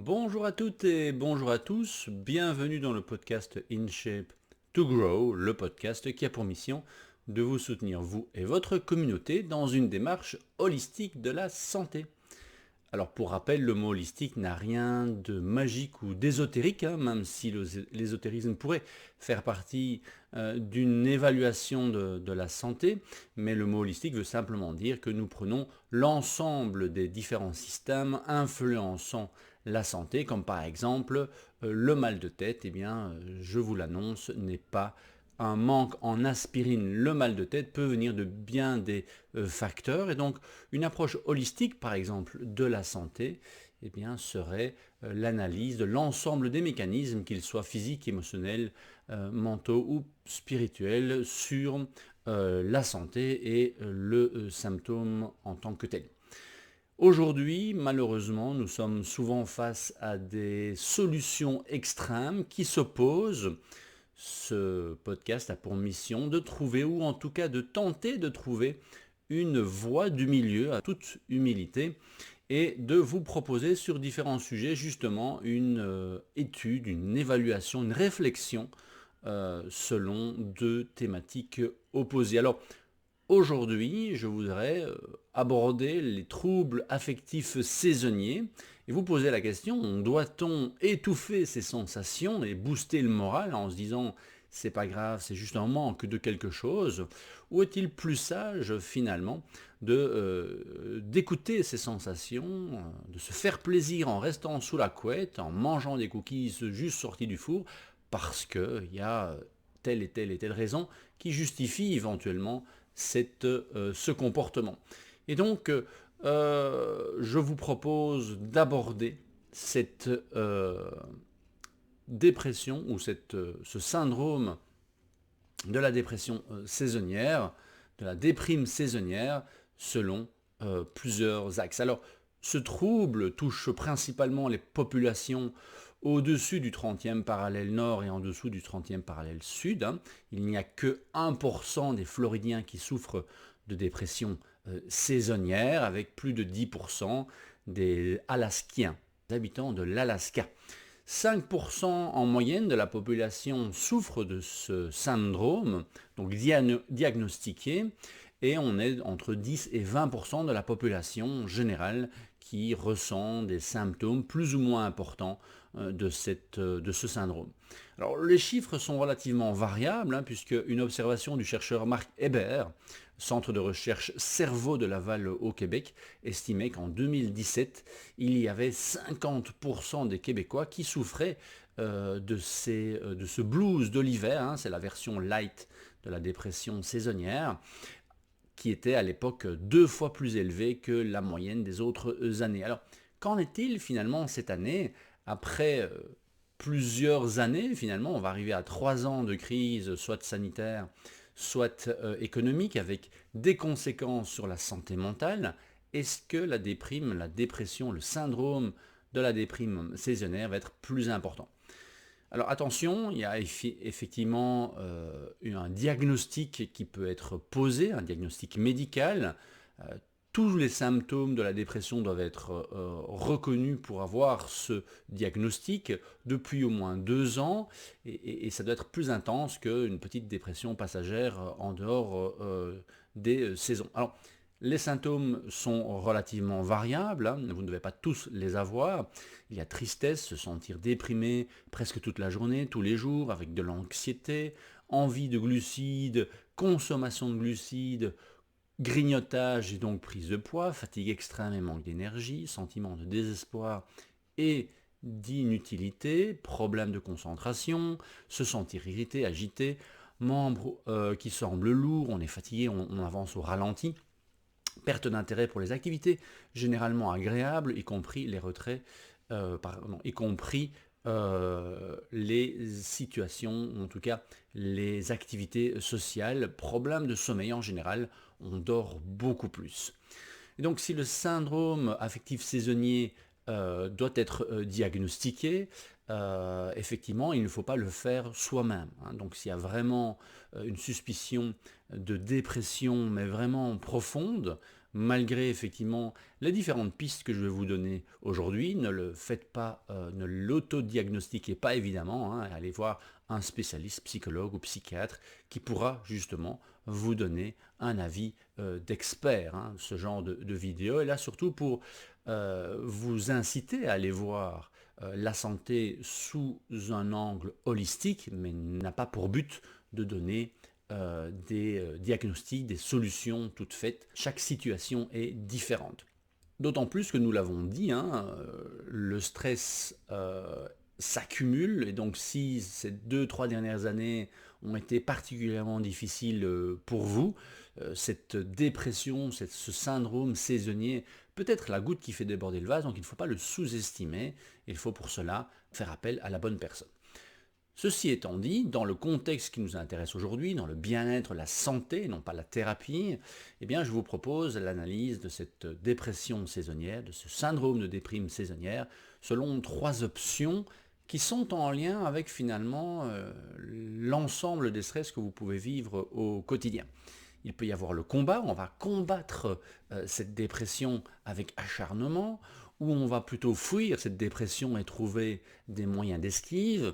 Bonjour à toutes et bonjour à tous, bienvenue dans le podcast InShape to Grow, le podcast qui a pour mission de vous soutenir, vous et votre communauté, dans une démarche holistique de la santé. Alors pour rappel, le mot holistique n'a rien de magique ou d'ésotérique, même si l'ésotérisme pourrait faire partie d'une évaluation de la santé, mais le mot holistique veut simplement dire que nous prenons l'ensemble des différents systèmes influençant la santé, comme par exemple le mal de tête, je vous l'annonce, n'est pas un manque en aspirine. Le mal de tête peut venir de bien des facteurs, et donc une approche holistique, par exemple, de la santé, serait l'analyse de l'ensemble des mécanismes, qu'ils soient physiques, émotionnels, mentaux ou spirituels, sur la santé et le symptôme en tant que tel. Aujourd'hui, malheureusement, nous sommes souvent face à des solutions extrêmes qui s'opposent. Ce podcast a pour mission de trouver, ou en tout cas de tenter de trouver, une voie du milieu à toute humilité et de vous proposer sur différents sujets justement une étude, une évaluation, une réflexion selon deux thématiques opposées. Alors aujourd'hui, je voudrais aborder les troubles affectifs saisonniers et vous poser la question, doit-on étouffer ces sensations et booster le moral en se disant c'est pas grave, c'est juste un manque de quelque chose, ou est-il plus sage finalement d'écouter ces sensations, de se faire plaisir en restant sous la couette, en mangeant des cookies juste sortis du four, parce qu'il y a telle et telle raison qui justifie éventuellement ce comportement. Et donc, je vous propose d'aborder cette dépression ou ce syndrome de la dépression saisonnière, de la déprime saisonnière, selon plusieurs axes. Alors, ce trouble touche principalement les populations au-dessus du 30e parallèle nord et en dessous du 30e parallèle sud. Il n'y a que 1% des Floridiens qui souffrent de dépression saisonnière, avec plus de 10% des Alaskiens, des habitants de l'Alaska. 5% en moyenne de la population souffre de ce syndrome, donc diagnostiqué, et on est entre 10 et 20% de la population générale qui ressent des symptômes plus ou moins importants de ce syndrome. Alors les chiffres sont relativement variables, puisque une observation du chercheur Marc Hébert, centre de recherche Cerveau de Laval au Québec, estimait qu'en 2017, il y avait 50% des Québécois qui souffraient de ce blues de l'hiver, c'est la version light de la dépression saisonnière, qui était à l'époque 2 fois plus élevé que la moyenne des autres années. Alors, qu'en est-il finalement cette année? Après plusieurs années, finalement, on va arriver à 3 ans de crise, soit sanitaire, soit économique, avec des conséquences sur la santé mentale. Est-ce que la déprime, la dépression, le syndrome de la déprime saisonnière va être plus important? Alors attention, il y a effectivement un diagnostic qui peut être posé, un diagnostic médical. Tous les symptômes de la dépression doivent être reconnus pour avoir ce diagnostic depuis au moins 2 ans, et ça doit être plus intense qu'une petite dépression passagère en dehors des saisons. Alors, les symptômes sont relativement variables, vous ne devez pas tous les avoir. Il y a tristesse, se sentir déprimé presque toute la journée, tous les jours, avec de l'anxiété, envie de glucides, consommation de glucides, grignotage et donc prise de poids, fatigue extrême et manque d'énergie, sentiment de désespoir et d'inutilité, problème de concentration, se sentir irrité, agité, membres qui semblent lourds, on est fatigué, on avance au ralenti, perte d'intérêt pour les activités généralement agréables, y compris les retraits, y compris les situations, ou en tout cas les activités sociales, problèmes de sommeil en général, on dort beaucoup plus. Et donc si le syndrome affectif saisonnier doit être diagnostiqué, effectivement, il ne faut pas le faire soi-même. Donc s'il y a vraiment une suspicion de dépression, mais vraiment profonde, malgré effectivement les différentes pistes que je vais vous donner aujourd'hui. Ne le faites pas, ne l'autodiagnostiquez pas évidemment, hein, allez voir un spécialiste, psychologue ou psychiatre qui pourra justement vous donner un avis d'expert, hein, ce genre de vidéo. Et là surtout pour vous inciter à aller voir la santé sous un angle holistique, mais n'a pas pour but de donner des diagnostics, des solutions toutes faites. Chaque situation est différente. D'autant plus que nous l'avons dit, hein, le stress s'accumule, et donc si ces 2-3 dernières années ont été particulièrement difficiles pour vous, cette dépression, ce syndrome saisonnier peut être la goutte qui fait déborder le vase, donc il ne faut pas le sous-estimer, il faut pour cela faire appel à la bonne personne. Ceci étant dit, dans le contexte qui nous intéresse aujourd'hui, dans le bien-être, la santé, non pas la thérapie, eh bien je vous propose l'analyse de cette dépression saisonnière, de ce syndrome de déprime saisonnière, selon 3 options qui sont en lien avec finalement l'ensemble des stress que vous pouvez vivre au quotidien. Il peut y avoir le combat, on va combattre cette dépression avec acharnement, ou on va plutôt fuir cette dépression et trouver des moyens d'esquive,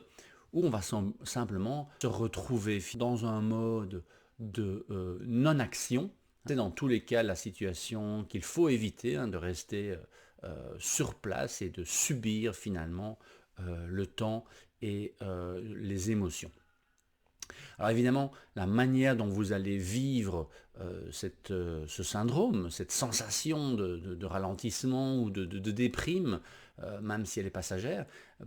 ou on va simplement se retrouver dans un mode de non-action. C'est dans tous les cas la situation qu'il faut éviter, hein, de rester sur place et de subir finalement le temps et les émotions. Alors évidemment, la manière dont vous allez vivre ce syndrome, cette sensation de ralentissement ou de déprime, même si elle est passagère,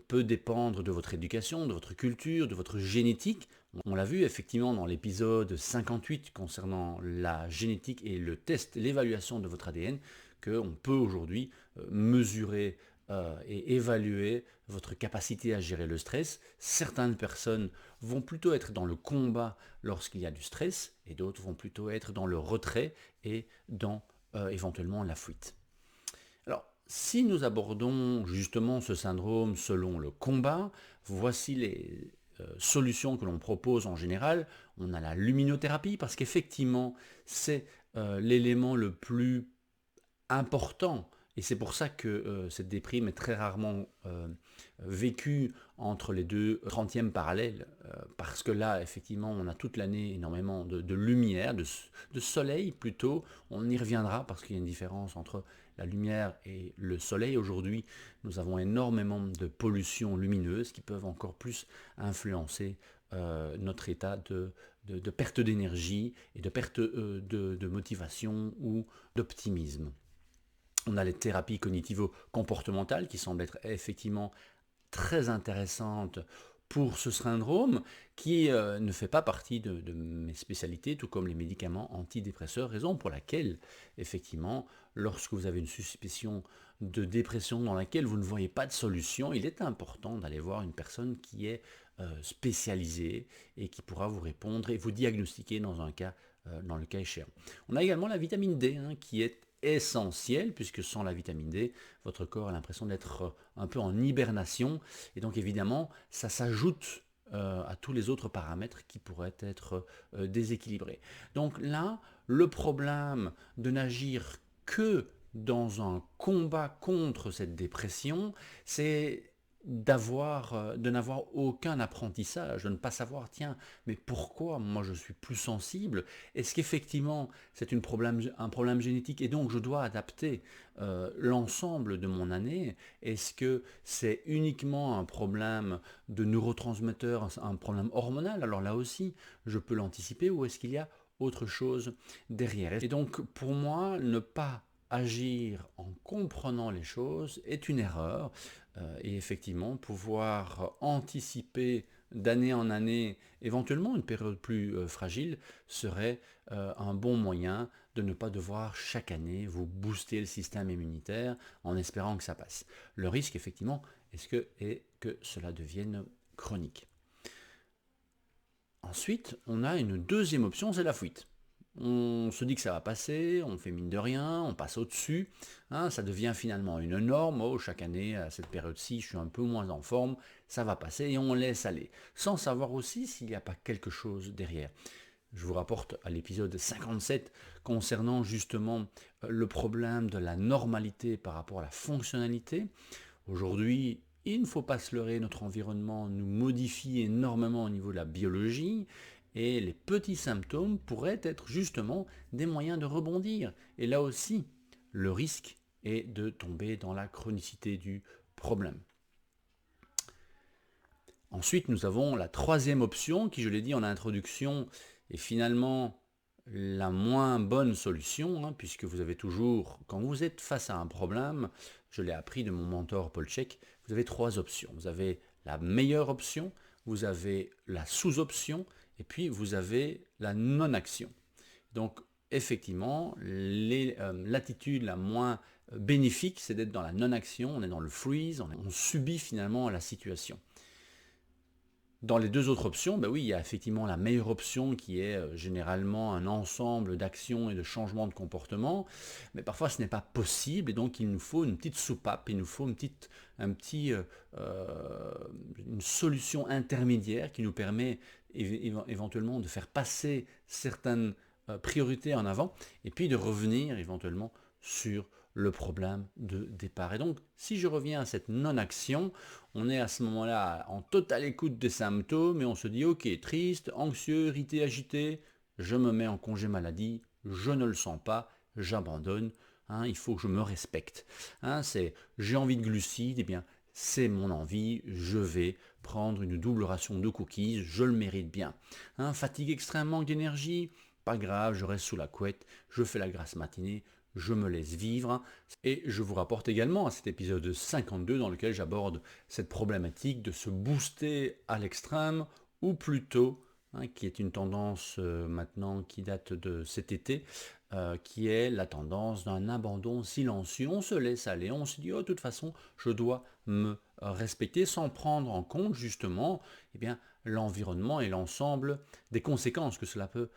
peut dépendre de votre éducation, de votre culture, de votre génétique. On l'a vu effectivement dans l'épisode 58 concernant la génétique et le test, l'évaluation de votre ADN, qu'on peut aujourd'hui mesurer et évaluer votre capacité à gérer le stress. Certaines personnes vont plutôt être dans le combat lorsqu'il y a du stress et d'autres vont plutôt être dans le retrait et dans éventuellement la fuite. Alors, si nous abordons justement ce syndrome selon le combat, voici les solutions que l'on propose en général. On a la luminothérapie parce qu'effectivement, c'est l'élément le plus important. Et c'est pour ça que cette déprime est très rarement vécue entre les deux 30e parallèles, parce que là, effectivement, on a toute l'année énormément de lumière, de soleil plutôt. On y reviendra parce qu'il y a une différence entre la lumière et le soleil. Aujourd'hui, nous avons énormément de pollution lumineuse qui peuvent encore plus influencer notre état de perte d'énergie et de perte de motivation ou d'optimisme. On a les thérapies cognitivo-comportementales qui semblent être effectivement très intéressantes pour ce syndrome qui ne fait pas partie de mes spécialités, tout comme les médicaments antidépresseurs, raison pour laquelle, effectivement, lorsque vous avez une suspicion de dépression dans laquelle vous ne voyez pas de solution, il est important d'aller voir une personne qui est spécialisée et qui pourra vous répondre et vous diagnostiquer dans le cas échéant. On a également la vitamine D qui est essentiel puisque sans la vitamine D, votre corps a l'impression d'être un peu en hibernation et donc évidemment ça s'ajoute à tous les autres paramètres qui pourraient être déséquilibrés. Donc là, le problème de n'agir que dans un combat contre cette dépression, c'est de n'avoir aucun apprentissage, de ne pas savoir, tiens, mais pourquoi moi je suis plus sensible? Est-ce qu'effectivement c'est un problème génétique et donc je dois adapter l'ensemble de mon année? Est-ce que c'est uniquement un problème de neurotransmetteurs, un problème hormonal? Alors là aussi, je peux l'anticiper ou est-ce qu'il y a autre chose derrière? Et donc pour moi, ne pas agir en comprenant les choses est une erreur et effectivement pouvoir anticiper d'année en année éventuellement une période plus fragile serait un bon moyen de ne pas devoir chaque année vous booster le système immunitaire en espérant que ça passe. Le risque effectivement est que cela devienne chronique. Ensuite, on a une deuxième option, c'est la fuite. On se dit que ça va passer, on fait mine de rien, on passe au-dessus, ça devient finalement une norme. Oh, chaque année, à cette période-ci, je suis un peu moins en forme, ça va passer et on laisse aller, sans savoir aussi s'il n'y a pas quelque chose derrière. je vous rapporte à l'épisode 57 concernant justement le problème de la normalité par rapport à la fonctionnalité. Aujourd'hui, il ne faut pas se leurrer, notre environnement nous modifie énormément au niveau de la biologie et les petits symptômes pourraient être justement des moyens de rebondir. Et là aussi, le risque est de tomber dans la chronicité du problème. Ensuite, nous avons la troisième option qui, je l'ai dit en introduction, est finalement la moins bonne solution, puisque vous avez toujours, quand vous êtes face à un problème, je l'ai appris de mon mentor Paul Chek, vous avez trois options. Vous avez la meilleure option, vous avez la sous-option, et puis vous avez la non-action. Donc, effectivement, l'attitude la moins bénéfique, c'est d'être dans la non-action, on est dans le freeze, on subit finalement la situation. Dans les deux autres options, oui, il y a effectivement la meilleure option qui est généralement un ensemble d'actions et de changements de comportement, mais parfois ce n'est pas possible et donc il nous faut une petite soupape, il nous faut une solution intermédiaire qui nous permet éventuellement de faire passer certaines priorités en avant et puis de revenir éventuellement sur le problème de départ. Et donc, si je reviens à cette non-action, on est à ce moment-là en totale écoute des symptômes et on se dit, ok, triste, anxieux, irrité, agité, je me mets en congé maladie, je ne le sens pas, j'abandonne, il faut que je me respecte. J'ai envie de glucides, c'est mon envie, je vais prendre une double ration de cookies, je le mérite bien. Fatigue extrême, manque d'énergie, pas grave, je reste sous la couette, je fais la grasse matinée, je me laisse vivre et je vous rapporte également à cet épisode 52 dans lequel j'aborde cette problématique de se booster à l'extrême ou plutôt, qui est une tendance maintenant qui date de cet été, qui est la tendance d'un abandon silencieux. On se laisse aller, on se dit de toute façon je dois me respecter sans prendre en compte justement l'environnement et l'ensemble des conséquences que cela peut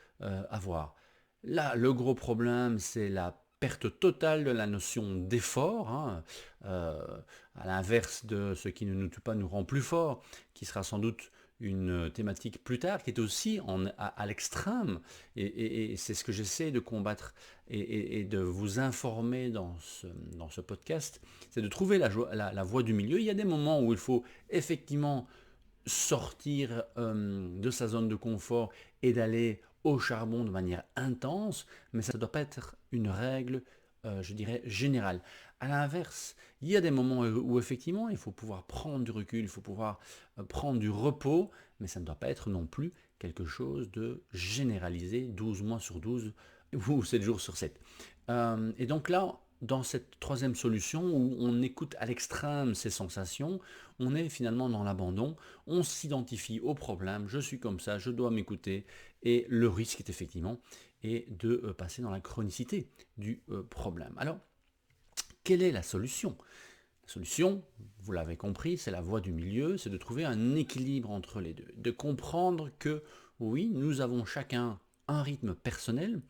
avoir. Là, le gros problème, c'est la perte totale de la notion d'effort, à l'inverse de ce qui ne nous tue pas nous rend plus fort, qui sera sans doute une thématique plus tard, qui est aussi à l'extrême, et c'est ce que j'essaie de combattre et de vous informer dans ce podcast, c'est de trouver la voie du milieu. Il y a des moments où il faut effectivement sortir de sa zone de confort et d'aller au charbon de manière intense, mais ça ne doit pas être une règle, je dirais, générale. À l'inverse, il y a des moments où effectivement il faut pouvoir prendre du recul, il faut pouvoir prendre du repos, mais ça ne doit pas être non plus quelque chose de généralisé 12 mois sur 12 ou 7 jours sur 7. Et donc là, dans cette troisième solution où on écoute à l'extrême ces sensations, on est finalement dans l'abandon, on s'identifie au problème, je suis comme ça, je dois m'écouter, et le risque est effectivement de passer dans la chronicité du problème. Alors, quelle est la solution ? La solution, vous l'avez compris, c'est la voie du milieu, c'est de trouver un équilibre entre les deux, de comprendre que oui, nous avons chacun un rythme personnel,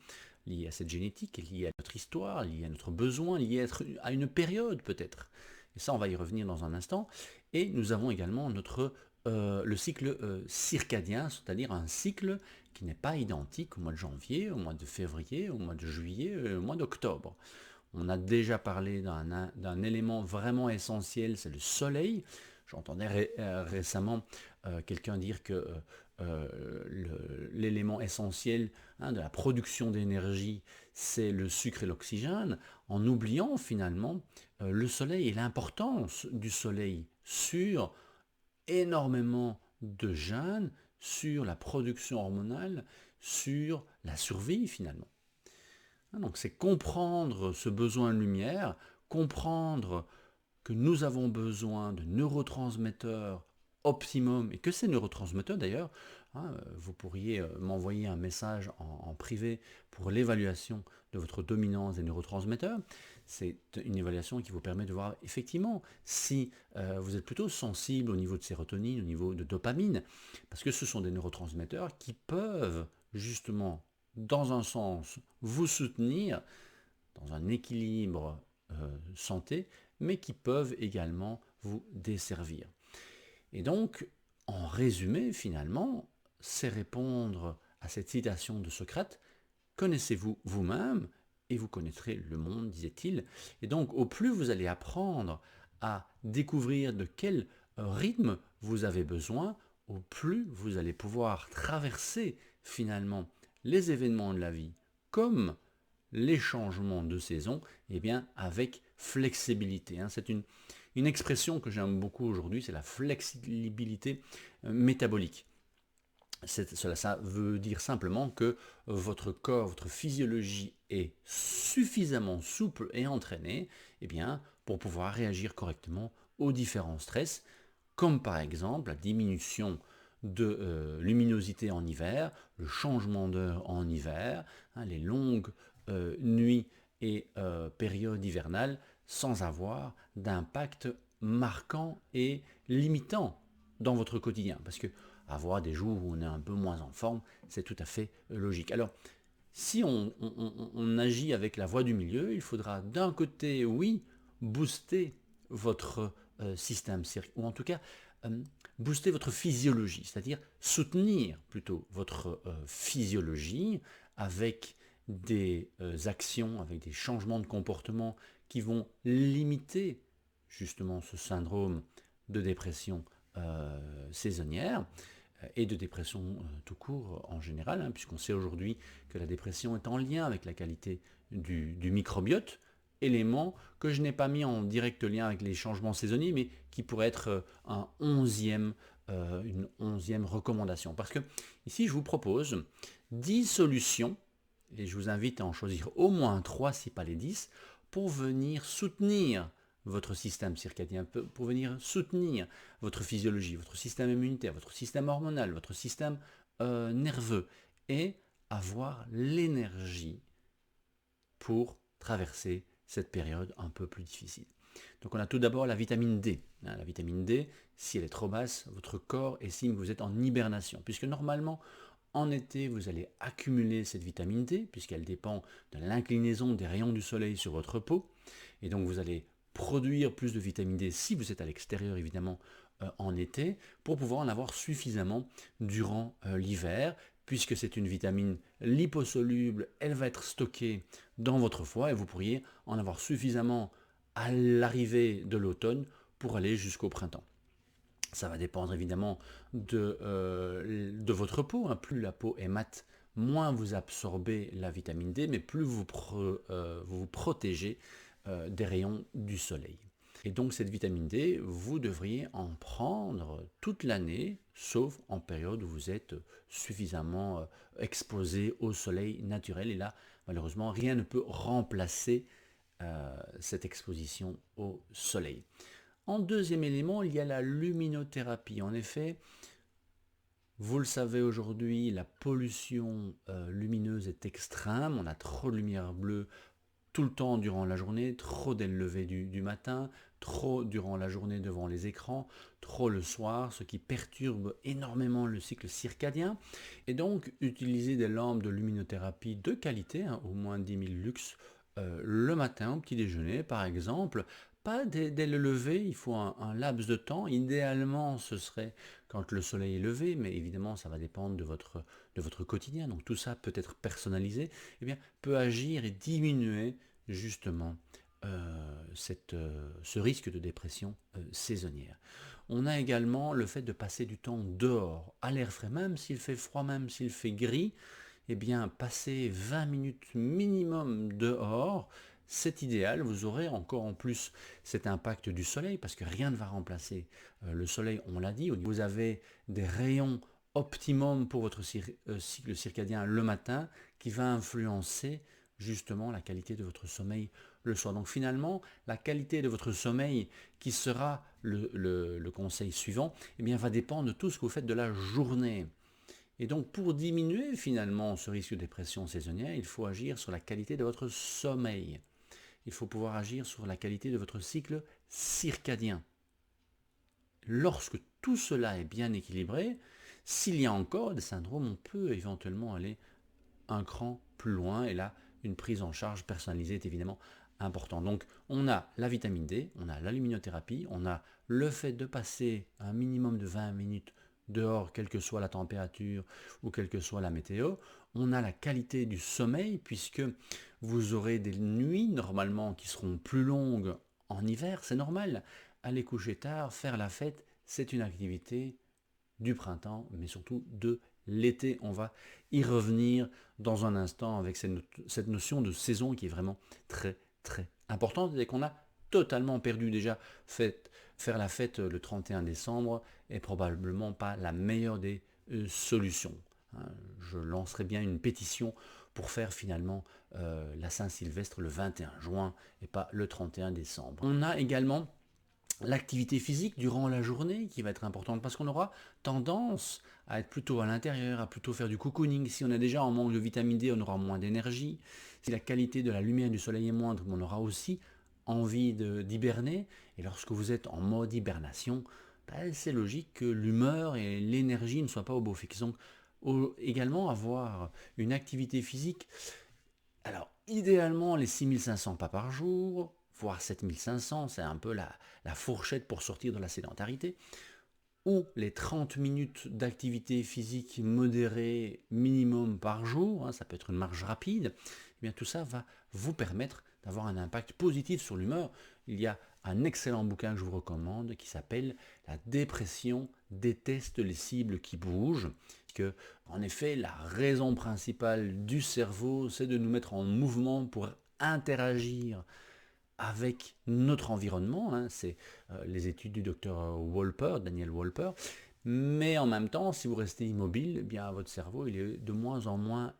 lié à cette génétique, lié à notre histoire, lié à notre besoin, lié à une période peut-être. Et ça, on va y revenir dans un instant. Et nous avons également le cycle circadien, c'est-à-dire un cycle qui n'est pas identique au mois de janvier, au mois de février, au mois de juillet, au mois d'octobre. On a déjà parlé d'un élément vraiment essentiel, c'est le soleil. J'entendais récemment quelqu'un dire que l'élément essentiel de la production d'énergie, c'est le sucre et l'oxygène, en oubliant finalement le soleil et l'importance du soleil sur énormément de gènes, sur la production hormonale, sur la survie finalement. Donc c'est comprendre ce besoin de lumière, comprendre que nous avons besoin de neurotransmetteurs optimum et que ces neurotransmetteurs d'ailleurs, vous pourriez m'envoyer un message en privé pour l'évaluation de votre dominance des neurotransmetteurs. C'est une évaluation qui vous permet de voir effectivement si vous êtes plutôt sensible au niveau de sérotonine, au niveau de dopamine, parce que ce sont des neurotransmetteurs qui peuvent justement, dans un sens, vous soutenir dans un équilibre santé, mais qui peuvent également vous desservir. Et donc, en résumé, finalement, c'est répondre à cette citation de Socrate, connaissez-vous vous-même et vous connaîtrez le monde, disait-il. Et donc, au plus vous allez apprendre à découvrir de quel rythme vous avez besoin, au plus vous allez pouvoir traverser finalement les événements de la vie comme les changements de saison, eh bien avec flexibilité. C'est une expression que j'aime beaucoup aujourd'hui, c'est la flexibilité métabolique. Ça veut dire simplement que votre corps, votre physiologie est suffisamment souple et entraînée eh bien, pour pouvoir réagir correctement aux différents stress, comme par exemple la diminution de luminosité en hiver, le changement d'heure en hiver, les longues nuits et périodes hivernales, sans avoir d'impact marquant et limitant dans votre quotidien. Parce que avoir des jours où on est un peu moins en forme, c'est tout à fait logique. Alors, si on agit avec la voie du milieu, il faudra d'un côté, oui, booster votre système circadien, ou en tout cas booster votre physiologie, c'est-à-dire soutenir plutôt votre physiologie avec des actions, avec des changements de comportement qui vont limiter justement ce syndrome de dépression saisonnière et de dépression tout court en général, puisqu'on sait aujourd'hui que la dépression est en lien avec la qualité du microbiote, élément que je n'ai pas mis en direct lien avec les changements saisonniers, mais qui pourrait être une 11e recommandation. Parce que ici, je vous propose 10 solutions, et je vous invite à en choisir au moins 3, si pas les 10, pour venir soutenir votre système circadien, pour venir soutenir votre physiologie, votre système immunitaire, votre système hormonal, votre système nerveux, et avoir l'énergie pour traverser cette période un peu plus difficile. Donc on a tout d'abord la vitamine D. La vitamine D, si elle est trop basse, votre corps estime que vous êtes en hibernation, puisque normalement, en été, vous allez accumuler cette vitamine D, puisqu'elle dépend de l'inclinaison des rayons du soleil sur votre peau, et donc vous allez produire plus de vitamine D si vous êtes à l'extérieur évidemment en été, pour pouvoir en avoir suffisamment durant l'hiver, puisque c'est une vitamine liposoluble, elle va être stockée dans votre foie et vous pourriez en avoir suffisamment à l'arrivée de l'automne pour aller jusqu'au printemps. Ça va dépendre évidemment de votre peau. Plus la peau est mate, moins vous absorbez la vitamine D, mais plus vous vous protégez des rayons du soleil. Et donc cette vitamine D, vous devriez en prendre toute l'année, sauf en période où vous êtes suffisamment exposé au soleil naturel. Et là, malheureusement, rien ne peut remplacer cette exposition au soleil. En deuxième élément, il y a la luminothérapie. En effet, vous le savez aujourd'hui, la pollution lumineuse est extrême. On a trop de lumière bleue tout le temps durant la journée, trop dès le lever du matin, trop durant la journée devant les écrans, trop le soir, ce qui perturbe énormément le cycle circadien. Et donc, utiliser des lampes de luminothérapie de qualité, au moins 10 000 lux, le matin au petit déjeuner par exemple, pas dès le lever, il faut un laps de temps. Idéalement, ce serait quand le soleil est levé, mais évidemment, ça va dépendre de votre quotidien. Donc tout ça peut être personnalisé, eh bien, peut agir et diminuer justement ce risque de dépression saisonnière. On a également le fait de passer du temps dehors, à l'air frais, même s'il fait froid, même s'il fait gris, eh bien, passer 20 minutes minimum dehors, c'est idéal. Vous aurez encore en plus cet impact du soleil, parce que rien ne va remplacer le soleil, on l'a dit. Vous avez des rayons optimum pour votre cycle circadien le matin, qui va influencer justement la qualité de votre sommeil le soir. Donc finalement, la qualité de votre sommeil, qui sera le conseil suivant, eh bien, va dépendre de tout ce que vous faites de la journée. Et donc pour diminuer finalement ce risque de dépression saisonnière, il faut agir sur la qualité de votre sommeil. Il faut pouvoir agir sur la qualité de votre cycle circadien. Lorsque tout cela est bien équilibré, s'il y a encore des syndromes, on peut éventuellement aller un cran plus loin, et là, une prise en charge personnalisée est évidemment importante. Donc, on a la vitamine D, on a la luminothérapie, on a le fait de passer un minimum de 20 minutes dehors, quelle que soit la température ou quelle que soit la météo. On a la qualité du sommeil puisque vous aurez des nuits normalement qui seront plus longues en hiver, c'est normal. Aller coucher tard, faire la fête, c'est une activité du printemps, mais surtout de l'été. On va y revenir dans un instant avec cette notion de saison qui est vraiment très très importante et qu'on a totalement perdu déjà. Faire la fête le 31 décembre est probablement pas la meilleure des solutions. Hein. Je lancerai bien une pétition pour faire finalement la Saint-Sylvestre le 21 juin et pas le 31 décembre. On a également l'activité physique durant la journée qui va être importante parce qu'on aura tendance à être plutôt à l'intérieur, à plutôt faire du cocooning. Si on a déjà en manque de vitamine D, on aura moins d'énergie. Si la qualité de la lumière du soleil est moindre, on aura aussi envie d'hiberner. Et lorsque vous êtes en mode hibernation, c'est logique que l'humeur et l'énergie ne soient pas au beau fixe. Donc également avoir une activité physique, alors idéalement les 6500 pas par jour, voire 7500, c'est un peu la fourchette pour sortir de la sédentarité, ou les 30 minutes d'activité physique modérée minimum par jour, hein, ça peut être une marche rapide, eh bien tout ça va vous permettre d'avoir un impact positif sur l'humeur. Il y a un excellent bouquin que je vous recommande qui s'appelle La dépression déteste les cibles qui bougent, que en effet la raison principale du cerveau c'est de nous mettre en mouvement pour interagir avec notre environnement, hein, c'est les études du docteur Wolper, Daniel Wolper, mais en même temps, si vous restez immobile, eh bien votre cerveau il est de moins en moins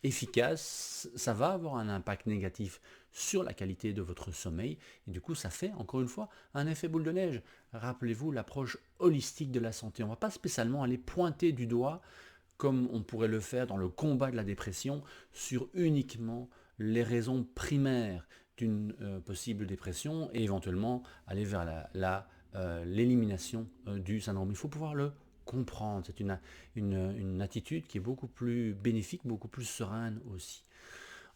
efficace, ça va avoir un impact négatif sur la qualité de votre sommeil, et du coup ça fait encore une fois un effet boule de neige. Rappelez-vous l'approche holistique de la santé, on ne va pas spécialement aller pointer du doigt comme on pourrait le faire dans le combat de la dépression, sur uniquement les raisons primaires d'une possible dépression et éventuellement aller vers l'élimination du syndrome. Il faut pouvoir le comprendre. C'est une attitude qui est beaucoup plus bénéfique, beaucoup plus sereine aussi.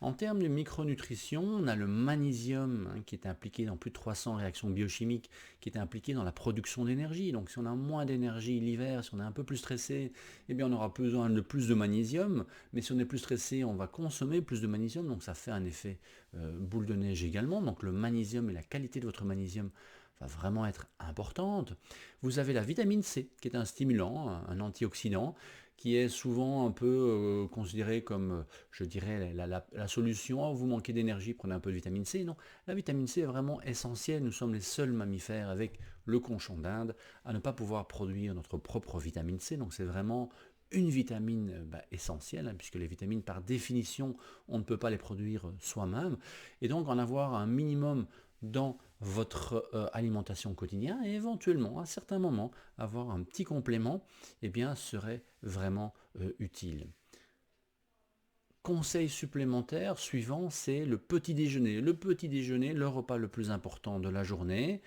En termes de micronutrition, on a le magnésium qui est impliqué dans plus de 300 réactions biochimiques, qui est impliqué dans la production d'énergie. Donc si on a moins d'énergie l'hiver, si on est un peu plus stressé, eh bien on aura besoin de plus de magnésium. Mais si on est plus stressé, on va consommer plus de magnésium. Donc ça fait un effet boule de neige également. Donc le magnésium et la qualité de votre magnésium va vraiment être importante. Vous avez la vitamine C, qui est un stimulant, un antioxydant, qui est souvent un peu considéré comme, je dirais, la solution. Oh, vous manquez d'énergie, prenez un peu de vitamine C. Non, la vitamine C est vraiment essentielle. Nous sommes les seuls mammifères avec le cochon d'Inde à ne pas pouvoir produire notre propre vitamine C. Donc c'est vraiment une vitamine essentielle, hein, puisque les vitamines, par définition, on ne peut pas les produire soi-même. Et donc en avoir un minimum dans votre alimentation quotidienne et éventuellement à certains moments avoir un petit complément eh bien, serait vraiment utile. Conseil supplémentaire suivant, c'est le petit déjeuner. Le petit déjeuner, le repas le plus important de la journée.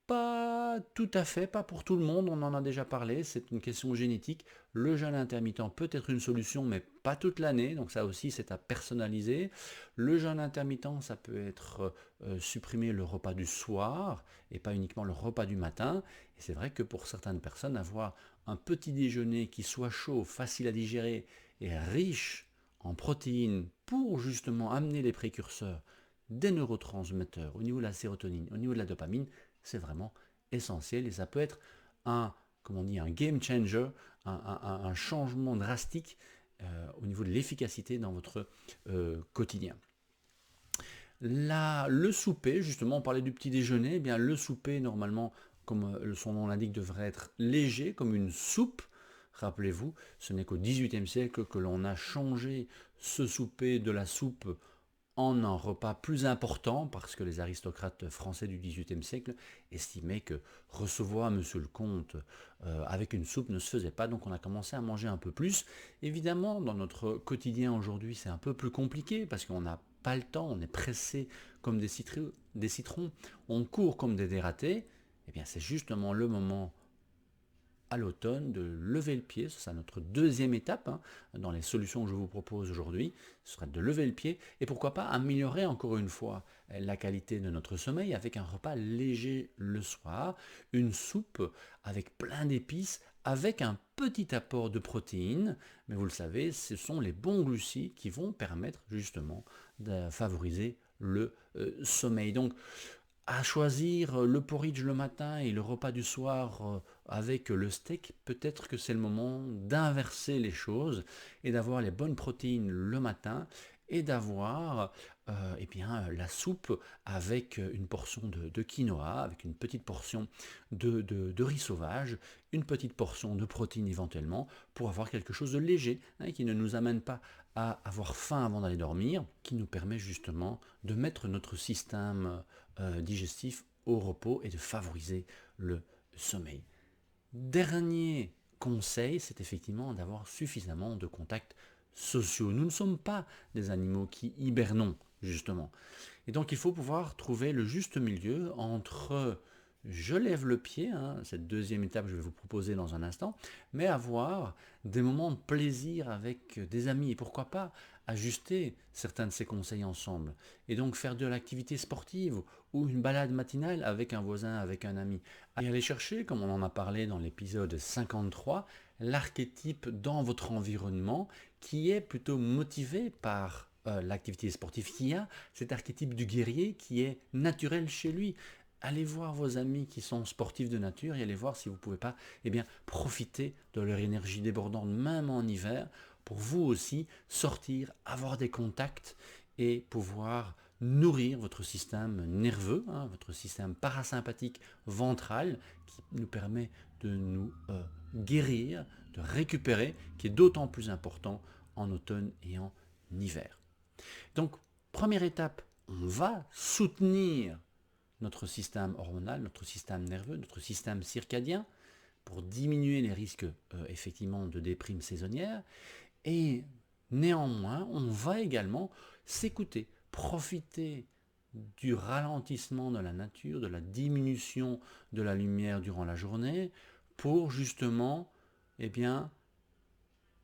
Pas tout à fait, pas pour tout le monde, on en a déjà parlé, c'est une question génétique. Le jeûne intermittent peut être une solution, mais pas toute l'année, donc ça aussi c'est à personnaliser. Le jeûne intermittent, ça peut être supprimer le repas du soir et pas uniquement le repas du matin. Et c'est vrai que pour certaines personnes, avoir un petit déjeuner qui soit chaud, facile à digérer et riche en protéines pour justement amener les précurseurs des neurotransmetteurs au niveau de la sérotonine, au niveau de la dopamine, c'est vraiment essentiel et ça peut être un game changer, un changement drastique au niveau de l'efficacité dans votre quotidien. Le souper, justement, on parlait du petit déjeuner, eh bien le souper, normalement, comme son nom l'indique, devrait être léger, comme une soupe. Rappelez-vous, ce n'est qu'au XVIIIe siècle que l'on a changé ce souper de la soupe en un repas plus important, parce que les aristocrates français du XVIIIe siècle estimaient que recevoir monsieur le comte avec une soupe ne se faisait pas, donc on a commencé à manger un peu plus. Évidemment, dans notre quotidien aujourd'hui, c'est un peu plus compliqué, parce qu'on n'a pas le temps, on est pressé comme des citrons, on court comme des dératés. Eh bien, c'est justement le moment à l'automne de lever le pied, ce sera notre deuxième étape hein, dans les solutions que je vous propose aujourd'hui, ce sera de lever le pied et pourquoi pas améliorer encore une fois la qualité de notre sommeil avec un repas léger le soir, une soupe avec plein d'épices avec un petit apport de protéines, mais vous le savez, ce sont les bons glucides qui vont permettre justement de favoriser le sommeil. Donc, à choisir le porridge le matin et le repas du soir avec le steak, peut-être que c'est le moment d'inverser les choses et d'avoir les bonnes protéines le matin et d'avoir eh bien, la soupe avec une portion de quinoa, avec une petite portion de riz sauvage, une petite portion de protéines éventuellement, pour avoir quelque chose de léger, hein, qui ne nous amène pas à avoir faim avant d'aller dormir, qui nous permet justement de mettre notre système digestif au repos et de favoriser le sommeil. Dernier conseil, c'est effectivement d'avoir suffisamment de contacts sociaux. Nous ne sommes pas des animaux qui hibernons, justement. Et donc il faut pouvoir trouver le juste milieu entre je lève le pied, hein, cette deuxième étape que je vais vous proposer dans un instant, mais avoir des moments de plaisir avec des amis et pourquoi pas ajuster certains de ces conseils ensemble et donc faire de l'activité sportive ou une balade matinale avec un voisin, avec un ami. Et aller chercher, comme on en a parlé dans l'épisode 53, l'archétype dans votre environnement qui est plutôt motivé par l'activité sportive, qui a cet archétype du guerrier qui est naturel chez lui. Allez voir vos amis qui sont sportifs de nature et allez voir si vous ne pouvez pas profiter de leur énergie débordante, même en hiver, pour vous aussi sortir, avoir des contacts et pouvoir nourrir votre système nerveux, hein, votre système parasympathique ventral qui nous permet de nous guérir, de récupérer, qui est d'autant plus important en automne et en hiver. Donc, première étape, on va soutenir notre système hormonal, notre système nerveux, notre système circadien pour diminuer les risques effectivement de déprime saisonnière. Et néanmoins, on va également s'écouter, profiter du ralentissement de la nature, de la diminution de la lumière durant la journée pour justement,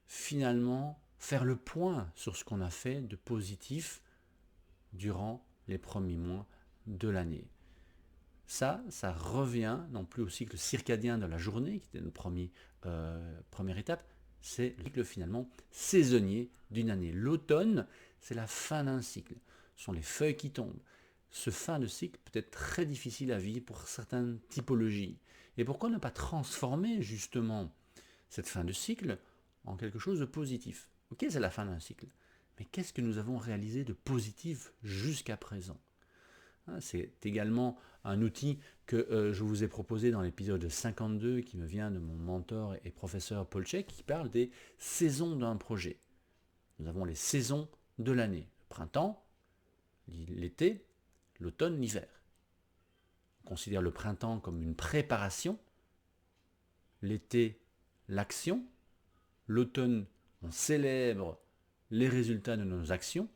finalement, faire le point sur ce qu'on a fait de positif durant les premiers mois de l'année. Ça revient non plus au cycle circadien de la journée, qui était notre première étape, c'est le cycle finalement saisonnier d'une année. L'automne, c'est la fin d'un cycle. Ce sont les feuilles qui tombent. Ce fin de cycle peut être très difficile à vivre pour certaines typologies. Et pourquoi ne pas transformer justement cette fin de cycle en quelque chose de positif? Ok, c'est la fin d'un cycle. Mais qu'est-ce que nous avons réalisé de positif jusqu'à présent? C'est également un outil que je vous ai proposé dans l'épisode 52 qui me vient de mon mentor et professeur Paul Check qui parle des saisons d'un projet. Nous avons les saisons de l'année. Le printemps, l'été, l'automne, l'hiver. On considère le printemps comme une préparation, l'été, l'action, l'automne, on célèbre les résultats de nos actions,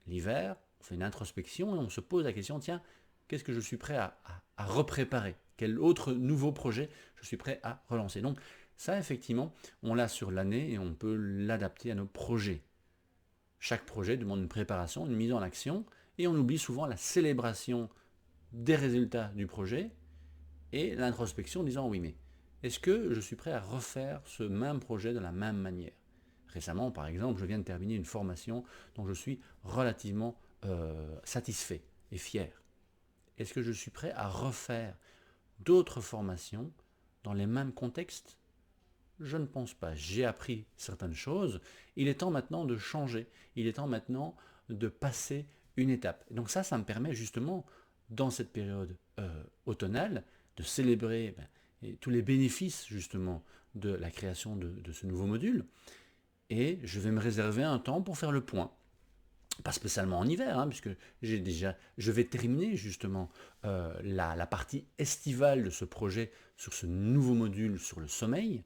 l'hiver, on fait une introspection et on se pose la question, tiens, qu'est-ce que je suis prêt à repréparer? Quel autre nouveau projet je suis prêt à relancer? Donc ça, effectivement, on l'a sur l'année et on peut l'adapter à nos projets. Chaque projet demande une préparation, une mise en action, et on oublie souvent la célébration des résultats du projet et l'introspection en disant, oui, mais est-ce que je suis prêt à refaire ce même projet de la même manière? Récemment, par exemple, je viens de terminer une formation dont je suis relativement satisfait et fier. Est-ce que je suis prêt à refaire d'autres formations dans les mêmes contextes? Je ne pense pas. J'ai appris certaines choses. Il est temps maintenant de changer. Il est temps maintenant de passer une étape. Et donc ça me permet justement, dans cette période automnale, de célébrer tous les bénéfices justement de la création de ce nouveau module. Et je vais me réserver un temps pour faire le point. Pas spécialement en hiver, hein, puisque je vais terminer justement la partie estivale de ce projet sur ce nouveau module sur le sommeil.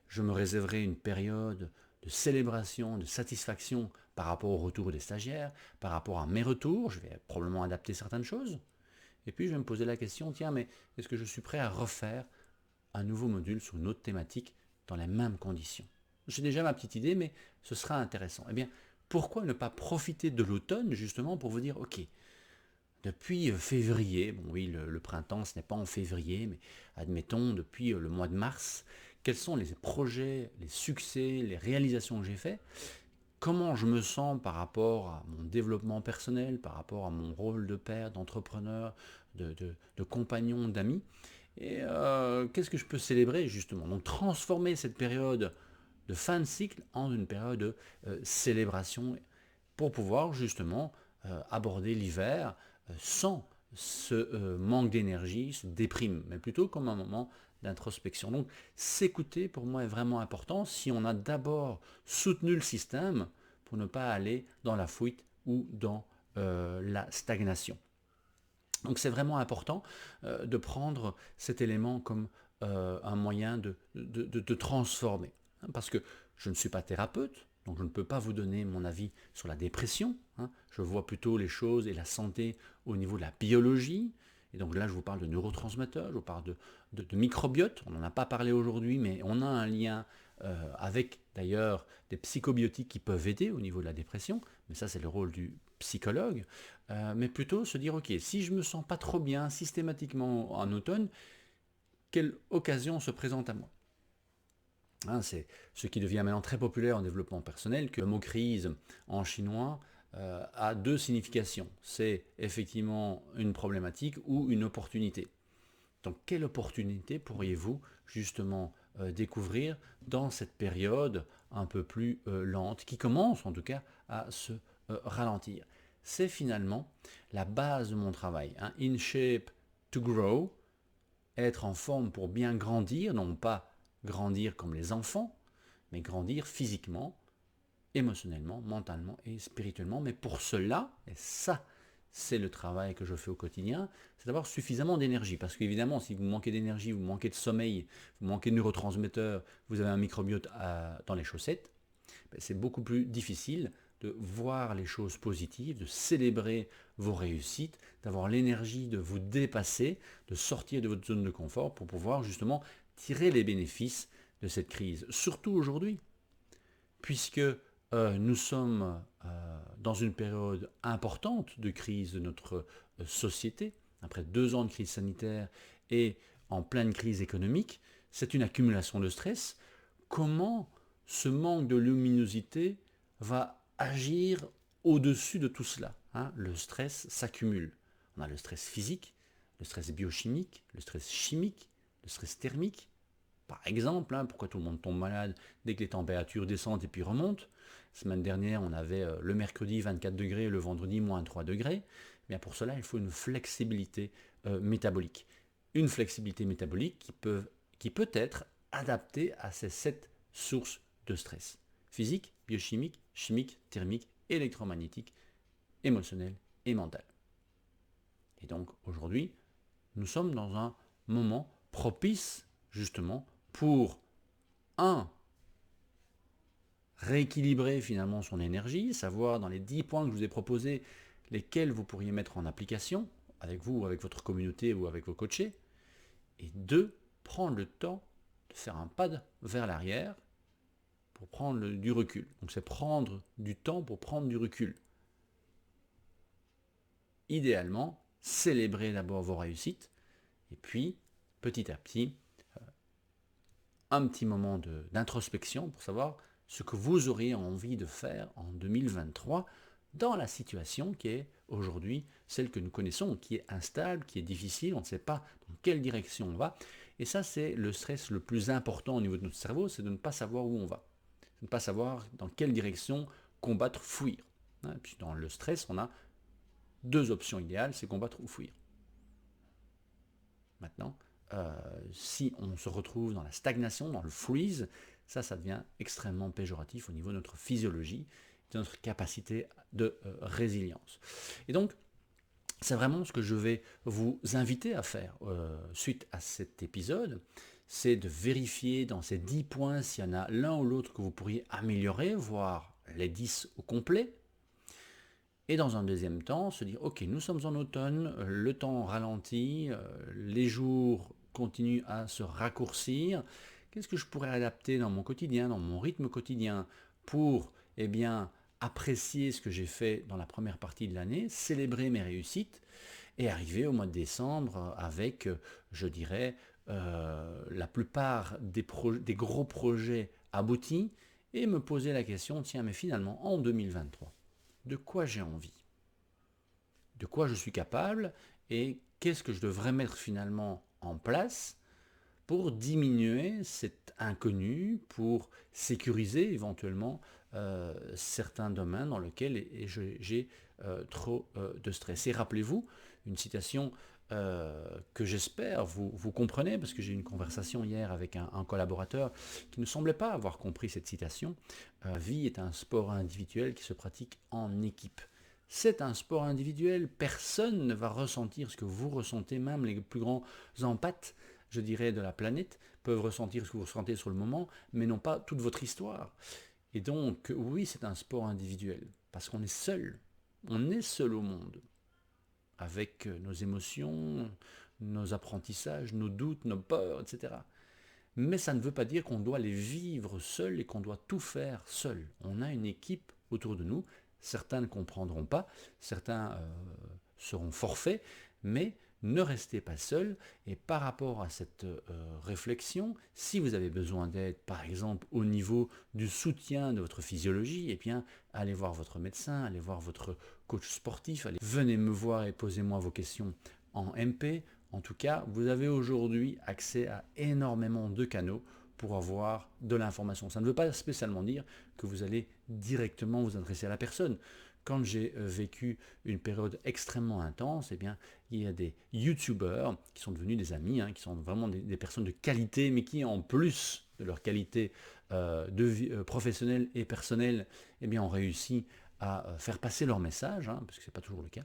Je me réserverai une période de célébration, de satisfaction par rapport au retour des stagiaires, par rapport à mes retours. Je vais probablement adapter certaines choses. Et puis je vais me poser la question, tiens, mais est-ce que je suis prêt à refaire un nouveau module sur une autre thématique dans les mêmes conditions? J'ai déjà ma petite idée, mais ce sera intéressant. Eh bien, pourquoi ne pas profiter de l'automne justement pour vous dire, ok, depuis février, bon oui, le printemps, ce n'est pas en février, mais admettons depuis le mois de mars, quels sont les projets, les succès, les réalisations que j'ai faits, comment je me sens par rapport à mon développement personnel, par rapport à mon rôle de père, d'entrepreneur, de compagnon, d'ami, et qu'est-ce que je peux célébrer justement. Donc transformer cette période de fin de cycle en une période de célébration pour pouvoir justement aborder l'hiver sans ce manque d'énergie, ce déprime, mais plutôt comme un moment d'introspection. Donc s'écouter pour moi est vraiment important si on a d'abord soutenu le système pour ne pas aller dans la fuite ou dans la stagnation. Donc c'est vraiment important de prendre cet élément comme un moyen de transformer. Hein, parce que je ne suis pas thérapeute, donc je ne peux pas vous donner mon avis sur la dépression. Hein. Je vois plutôt les choses et la santé au niveau de la biologie. Et donc là, je vous parle de neurotransmetteurs, je vous parle de microbiote. On n'en a pas parlé aujourd'hui, mais on a un lien avec d'ailleurs des psychobiotiques qui peuvent aider au niveau de la dépression. Mais ça, c'est le rôle du psychologue. Mais plutôt se dire, ok, si je me sens pas trop bien systématiquement en automne, quelle occasion se présente à moi? Hein, c'est ce qui devient maintenant très populaire en développement personnel, que le mot crise en chinois a deux significations. C'est effectivement une problématique ou une opportunité. Donc quelle opportunité pourriez-vous justement découvrir dans cette période un peu plus lente, qui commence en tout cas à se ralentir? C'est finalement la base de mon travail. Hein. In shape to grow, être en forme pour bien grandir, non pas grandir comme les enfants, mais grandir physiquement, émotionnellement, mentalement et spirituellement. Mais pour cela, et ça, c'est le travail que je fais au quotidien, c'est d'avoir suffisamment d'énergie. Parce qu'évidemment, si vous manquez d'énergie, vous manquez de sommeil, vous manquez de neurotransmetteurs, vous avez un microbiote dans les chaussettes, c'est beaucoup plus difficile de voir les choses positives, de célébrer vos réussites, d'avoir l'énergie de vous dépasser, de sortir de votre zone de confort pour pouvoir justement tirer les bénéfices de cette crise. Surtout aujourd'hui, puisque nous sommes dans une période importante de crise de notre société, après 2 ans de crise sanitaire et en pleine crise économique, c'est une accumulation de stress. Comment ce manque de luminosité va agir au-dessus de tout cela? Hein? Le stress s'accumule. On a le stress physique, le stress biochimique, le stress chimique, le stress thermique. Par exemple, hein, pourquoi tout le monde tombe malade dès que les températures descendent et puis remontent? La semaine dernière, on avait le mercredi 24 degrés et le vendredi moins 3 degrés. Bien pour cela, il faut une flexibilité métabolique. Une flexibilité métabolique qui peut être adaptée à ces 7 sources de stress. Physique, biochimique, chimique, thermique, électromagnétique, émotionnel et mental. Et donc aujourd'hui, nous sommes dans un moment propice justement pour rééquilibrer finalement son énergie, savoir dans les 10 points que je vous ai proposés lesquels vous pourriez mettre en application avec vous, ou avec votre communauté ou avec vos coachés, et 2, prendre le temps de faire un pas vers l'arrière pour prendre du recul. Donc c'est prendre du temps pour prendre du recul. Idéalement, célébrez d'abord vos réussites, et puis petit à petit, un petit moment d'introspection pour savoir ce que vous auriez envie de faire en 2023 dans la situation qui est aujourd'hui celle que nous connaissons, qui est instable, qui est difficile, on ne sait pas dans quelle direction on va. Et ça, c'est le stress le plus important au niveau de notre cerveau, c'est de ne pas savoir où on va, de ne pas savoir dans quelle direction combattre, fuir. Et puis dans le stress, on a 2 options idéales, c'est combattre ou fuir. Maintenant, si on se retrouve dans la stagnation, dans le freeze, ça devient extrêmement péjoratif au niveau de notre physiologie, de notre capacité de résilience. Et donc, c'est vraiment ce que je vais vous inviter à faire suite à cet épisode, c'est de vérifier dans ces 10 points s'il y en a l'un ou l'autre que vous pourriez améliorer, voire les 10 au complet. Et dans un deuxième temps, se dire, ok, nous sommes en automne, le temps ralentit, les jours continuent à se raccourcir. Qu'est-ce que je pourrais adapter dans mon quotidien, dans mon rythme quotidien, pour, apprécier ce que j'ai fait dans la première partie de l'année, célébrer mes réussites et arriver au mois de décembre avec, je dirais, la plupart des gros projets aboutis et me poser la question, tiens, mais finalement, en 2023, de quoi j'ai envie? De quoi je suis capable et qu'est-ce que je devrais mettre finalement en place pour diminuer cet inconnu, pour sécuriser éventuellement certains domaines dans lesquels j'ai trop de stress. Et rappelez-vous, une citation que j'espère vous comprenez, parce que j'ai eu une conversation hier avec un collaborateur qui ne semblait pas avoir compris cette citation. Vie est un sport individuel qui se pratique en équipe. C'est un sport individuel, personne ne va ressentir ce que vous ressentez, même les plus grands empathes, je dirais, de la planète, peuvent ressentir ce que vous ressentez sur le moment, mais non pas toute votre histoire. Et donc, oui, c'est un sport individuel, parce qu'on est seul au monde, avec nos émotions, nos apprentissages, nos doutes, nos peurs, etc. Mais ça ne veut pas dire qu'on doit les vivre seul et qu'on doit tout faire seul. On a une équipe autour de nous. Certains ne comprendront pas, certains seront forfaits, mais ne restez pas seul. Et par rapport à cette réflexion, si vous avez besoin d'aide, par exemple au niveau du soutien de votre physiologie, eh bien, allez voir votre médecin, allez voir votre coach sportif, venez me voir et posez-moi vos questions en MP. En tout cas, vous avez aujourd'hui accès à énormément de canaux pour avoir de l'information. Ça ne veut pas spécialement dire que vous allez directement vous adresser à la personne. Quand j'ai vécu une période extrêmement intense, eh bien, il y a des youtubeurs qui sont devenus des amis, qui sont vraiment des personnes de qualité, mais qui, en plus de leur qualité de vie, professionnelle et personnelle, eh bien, ont réussi à faire passer leur message, parce que ce n'est pas toujours le cas,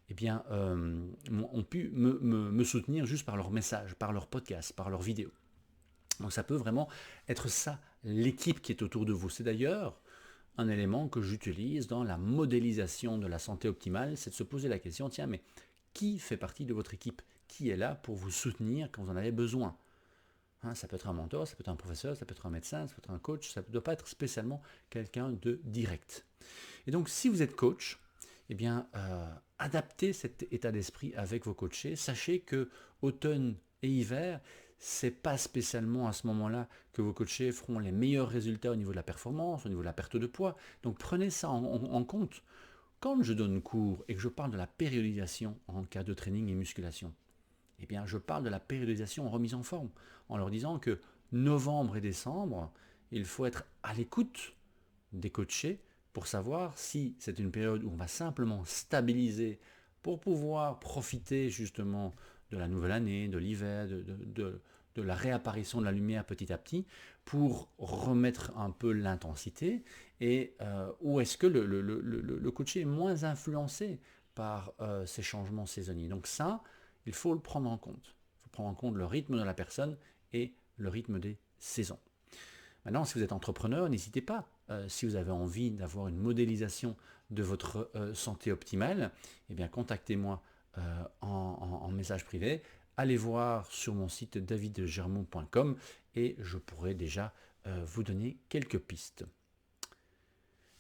eh bien, ont pu me soutenir juste par leur message, par leur podcast, par leurs vidéos. Donc ça peut vraiment être ça, l'équipe qui est autour de vous. C'est d'ailleurs un élément que j'utilise dans la modélisation de la santé optimale, c'est de se poser la question, tiens, mais qui fait partie de votre équipe? Qui est là pour vous soutenir quand vous en avez besoin? Ça peut être un mentor, ça peut être un professeur, ça peut être un médecin, ça peut être un coach, ça ne doit pas être spécialement quelqu'un de direct. Et donc si vous êtes coach, eh bien, adaptez cet état d'esprit avec vos coachés. Sachez que automne et hiver, c'est pas spécialement à ce moment-là que vos coachés feront les meilleurs résultats au niveau de la performance, au niveau de la perte de poids. Donc prenez ça en compte. Quand je donne cours et que je parle de la périodisation en cas de training et musculation, eh bien je parle de la périodisation en remise en forme, en leur disant que novembre et décembre, il faut être à l'écoute des coachés pour savoir si c'est une période où on va simplement stabiliser pour pouvoir profiter justement de la nouvelle année, de l'hiver, de la réapparition de la lumière petit à petit, pour remettre un peu l'intensité, et où est-ce que le coaché est moins influencé par ces changements saisonniers. Donc ça, il faut le prendre en compte. Il faut prendre en compte le rythme de la personne et le rythme des saisons. Maintenant, si vous êtes entrepreneur, n'hésitez pas. Si vous avez envie d'avoir une modélisation de votre santé optimale, eh bien, contactez-moi en message privé. Allez voir sur mon site davidgermont.com et je pourrai déjà vous donner quelques pistes.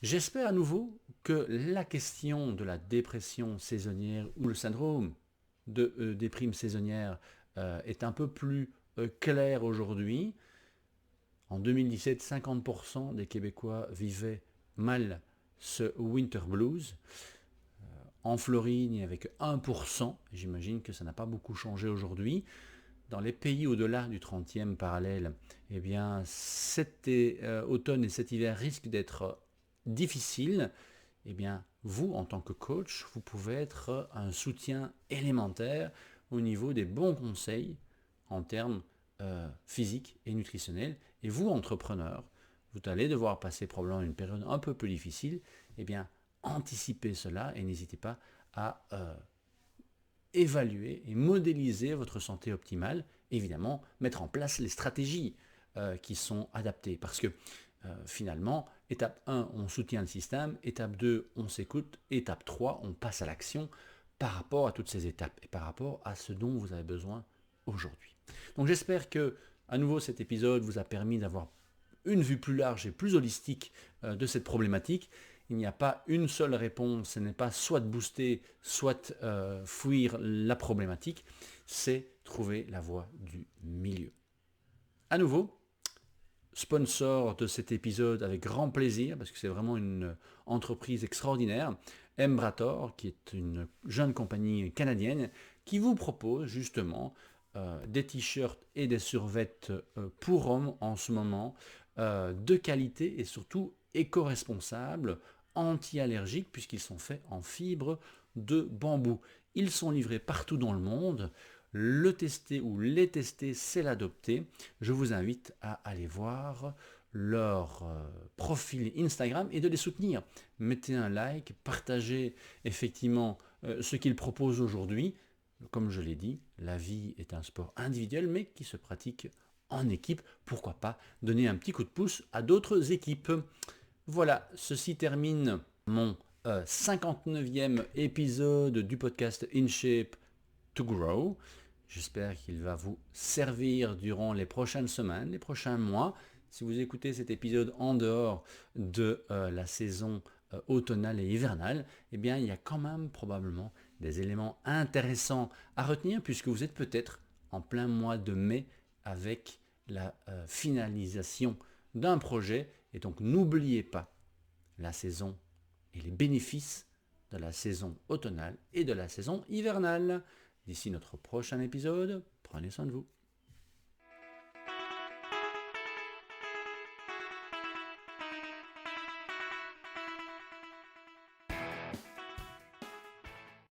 J'espère à nouveau que la question de la dépression saisonnière ou le syndrome de déprime saisonnière est un peu plus claire aujourd'hui. En 2017, 50% des Québécois vivaient mal ce winter blues. En Floride, il n'y avait que 1%. J'imagine que ça n'a pas beaucoup changé aujourd'hui. Dans les pays au-delà du 30e parallèle, eh bien, cet automne et cet hiver risquent d'être difficiles. Eh bien, vous, en tant que coach, vous pouvez être un soutien élémentaire au niveau des bons conseils en termes physiques et nutritionnels. Et vous, entrepreneur, vous allez devoir passer probablement une période un peu plus difficile. Eh bien, anticipez cela et n'hésitez pas à évaluer et modéliser votre santé optimale. Évidemment, mettre en place les stratégies qui sont adaptées. Parce que finalement, étape 1, on soutient le système. Étape 2, on s'écoute. Étape 3, on passe à l'action par rapport à toutes ces étapes et par rapport à ce dont vous avez besoin aujourd'hui. Donc j'espère que, à nouveau, cet épisode vous a permis d'avoir une vue plus large et plus holistique de cette problématique. Il n'y a pas une seule réponse, ce n'est pas soit de booster, soit fuir la problématique, c'est trouver la voie du milieu. À nouveau, sponsor de cet épisode avec grand plaisir, parce que c'est vraiment une entreprise extraordinaire, Embrator, qui est une jeune compagnie canadienne, qui vous propose justement des t-shirts et des survêtements pour hommes en ce moment, de qualité et surtout éco-responsables, anti-allergiques, puisqu'ils sont faits en fibre de bambou. Ils sont livrés partout dans le monde. Le tester ou les tester, c'est l'adopter. Je vous invite à aller voir leur profil Instagram et de les soutenir. Mettez un like, partagez effectivement ce qu'ils proposent aujourd'hui. Comme je l'ai dit, la vie est un sport individuel mais qui se pratique en équipe. Pourquoi pas donner un petit coup de pouce à d'autres équipes. Voilà, ceci termine mon 59e épisode du podcast In Shape to Grow. J'espère qu'il va vous servir durant les prochaines semaines, les prochains mois. Si vous écoutez cet épisode en dehors de la saison automnale et hivernale, eh bien, il y a quand même probablement des éléments intéressants à retenir puisque vous êtes peut-être en plein mois de mai avec la finalisation d'un projet. Et donc, n'oubliez pas la saison et les bénéfices de la saison automnale et de la saison hivernale. D'ici notre prochain épisode, prenez soin de vous.